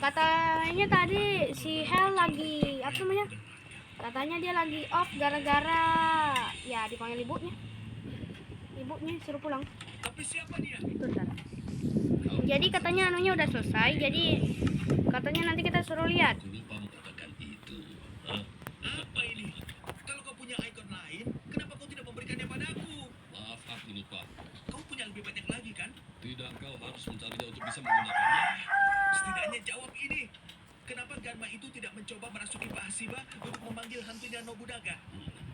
Katanya tadi si Hel lagi apa namanya? Katanya dia lagi off gara-gara ya dipanggil ibunya. Ibunya suruh pulang. Tapi siapa dia? Bentar. Jadi katanya anunya udah selesai. Jadi katanya nanti kita suruh lihat. Aku lupa mengatakan itu. Hah? Apa ini? Kalau kau punya ikon lain, kenapa kau tidak memberikannya padaku? Maaf, aku lupa. Kau punya lebih banyak lagi kan? Tidak, kau harus mencarinya untuk bisa menggunakannya. Setidaknya jawab ini. Kenapa Ganma itu tidak mencoba merasuki Pasiba untuk memanggil hantunya Nobunaga?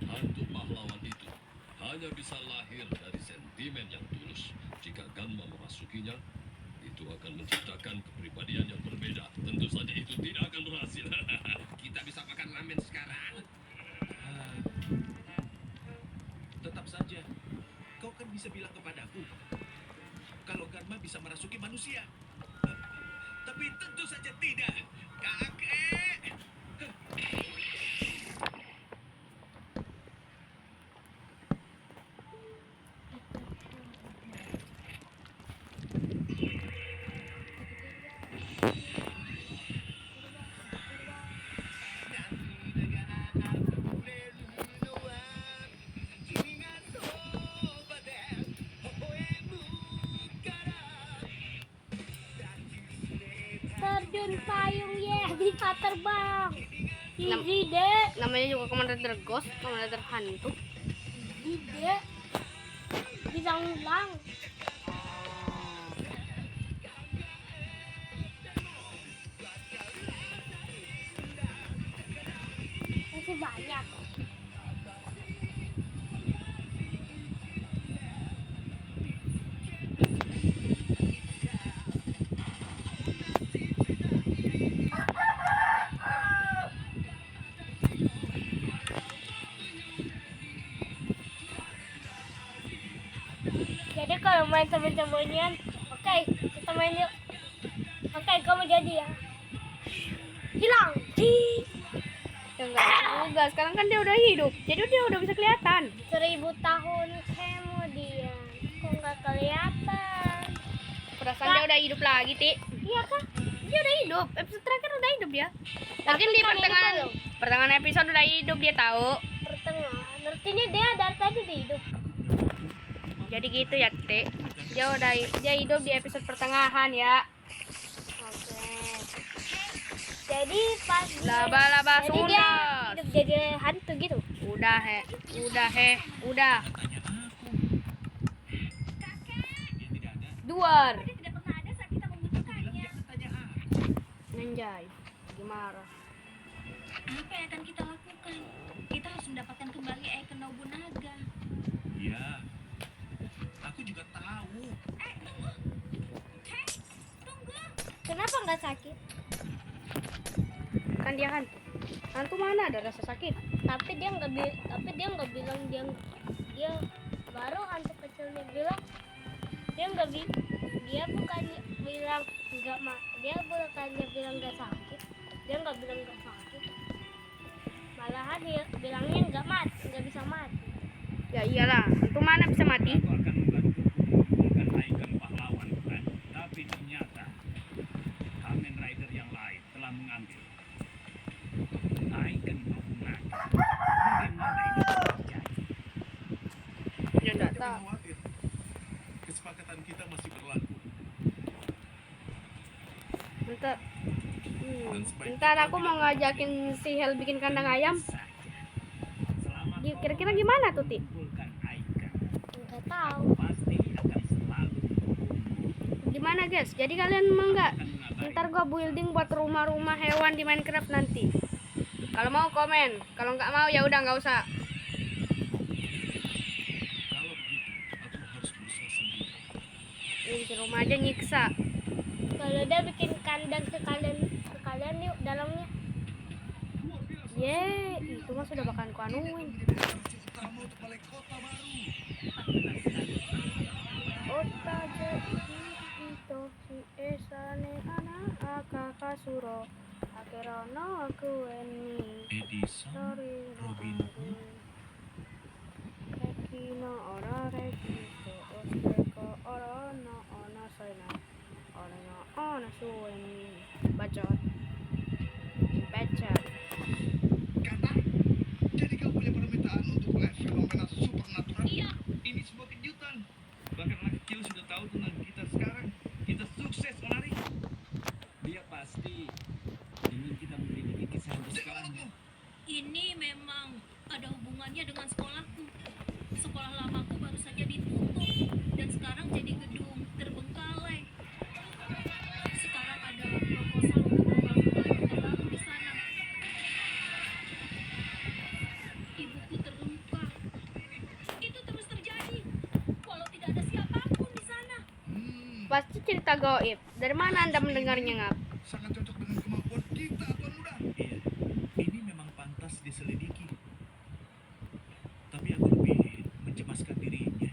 Hantu pahlawan itu hanya bisa lahir dari sentimen yang tulus. Jika Ganma memasukinya, itu akan menciptakan kepribadian yang berbeda. Tentu saja itu tidak akan berhasil. Kita bisa makan ramen sekarang. Tetap saja, kau kan bisa bilang kepadaku kalau Ganma bisa merasuki manusia. Tapi tentu saja tidak. Kakek. Terjun payung bisa terbang. Nam- Easy deh. Namanya juga Commander Ghost, Commander hantu. Easy bisa ngulang. Masih banyak. Jadi kalau main teman-temannya, oke, kita main yuk. Oke, kamu jadi ya. Hilang. Ya enggak juga, sekarang kan dia udah hidup. Jadi dia udah bisa kelihatan. 1000 tahun kemudian, kok nggak kelihatan? Perasaan dia udah hidup lagi, Ti. Iya kah? Dia udah hidup. Episode terakhir udah hidup dia. Mungkin di kan pertengahan episode udah hidup dia tahu. Pertengahan. Artinya dia dari tadi dia hidup. Jadi gitu ya, Ti. Dia hidup di episode pertengahan ya. Oke. Jadi pas Laba-laba jadi dia sundas. hidup jadi hantu gitu. Udah. Duar. Tidak pernah ada saat kita membutuhkannya. Nenjai. Gimana? Apa yang akan kita lakukan? Kita harus mendapatkan kembali ikon Nobunaga. Iya. Aku juga tahu. Tunggu. Kenapa nggak sakit? Kan dia hantu. Hantu mana ada rasa sakit? Tapi dia nggak bilang dia baru hantu kecilnya bilang dia bukannya bilang nggak sakit, dia nggak bilang nggak sakit, malahan dia bilangnya nggak bisa mati. Ya iyalah, hantu mana bisa mati? Aku akan membantu bukan ikon pahlawan bukan, tapi ternyata Kamen Rider yang lain telah mengambil ikon Nobunaga. Bagaimana ini terjadi? Ya enggak tahu. khawatir. Kesepakatan kita masih berlaku. Bentar. Ntar aku mau ngajakin si Hel bikin kandang ayam. Selama Kira-kira gimana tuh, Ti? mengumpulkan ikon, Nggak tahu. pasti akan selalu Gimana, guys? Jadi kalian mau nggak? Ntar gua building buat rumah-rumah hewan di Minecraft nanti. Kalau mau komen, kalau nggak mau ya udah nggak usah. Kalau begitu, aku harus berusaha sendiri. Ini di rumah aja nyiksa. Kalau dia bikin kandang ke kalian yuk dalamnya. Itu mah sudah bakalan ku anuin. Merujuk utama untuk balai kota baru. Otaje ito si esane ana akakasuro akerono kueni Edison, sorry Robin Hood. Rekino ora rekito osteko ora no ona soina ora no ona sueni Bacot. Bacot. Kata, jadi kau punya permintaan untuk live fenomena supernatural? Iya. Ini sebuah kejutan. Bahkan anak kecil sudah tahu tentang kita sekarang. Kita sukses, Onari. Dia pasti ingin kita menyelidiki kisah yang sekolahnya. Ini memang ada hubungannya dengan sekolahku. Sekolah lamaku baru saja ditutup dan sekarang jadi gedung terbengkalai. Sekarang ada proposal untuk membangun lagi baru di sana. Ibuku terluka. Itu terus terjadi walau tidak ada siapapun di sana. Pasti cerita gaib. Dari mana Anda mendengarnya, Ngap? Sangat cocok dengan kemampuan kita, Tuan Muda. Iya, ini memang pantas diselidiki. Tapi aku lebih mencemaskan dirinya.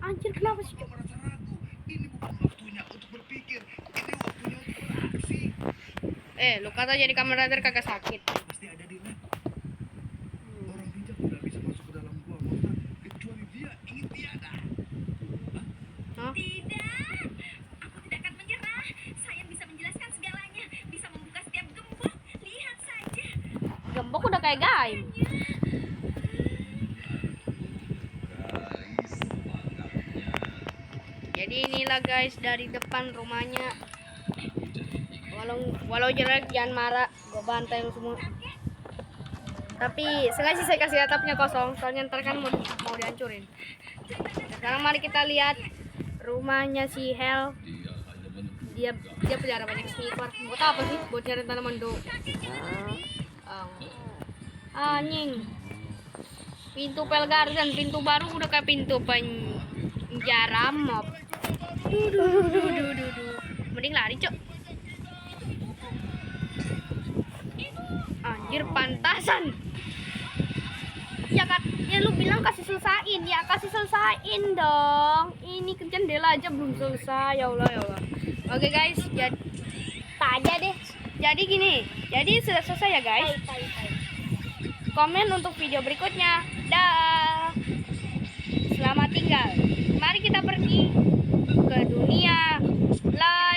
Anjir, kenapa sih? Kau merasa ragu? Ini bukan waktunya untuk berpikir. Ini waktunya untuk beraksi. Lu kata jadi Kamen Rider kagak sakit. Pasti ada di lab. Orang bijak tidak bisa masuk ke dalam gua monster kecuali dia ingin tiada. Hah? Tidak, aku tidak akan menyerah. Saya bisa menjelaskan segalanya, bisa membuka setiap gembok. Lihat saja. Gembok udah kayak gaib. Jadi inilah guys dari depan rumahnya. Walau jelek jangan marah, gue bantai lu semua. Tapi sengaja saya kasih atapnya kosong, soalnya ntar kan mau dihancurin. Sekarang mari kita lihat rumahnya si Hel. Dia pelihara banyak sniper. Buat apa sih? Buat nyari tanaman do. Anjing. Pintu Pel Garden, pintu baru udah kayak pintu penjara mob. Mending lari, Cok. Anjir, pantasan. Ya kan, ya lu bilang kasih selesain, ya kasih selesain dong. Ini ke jendela aja belum selesai, ya Allah ya Allah. Oke guys, jadi tak aja deh. Jadi gini, jadi sudah selesai ya guys. Komen untuk video berikutnya. Dah. Selamat tinggal. Mari kita pergi ke dunia lain.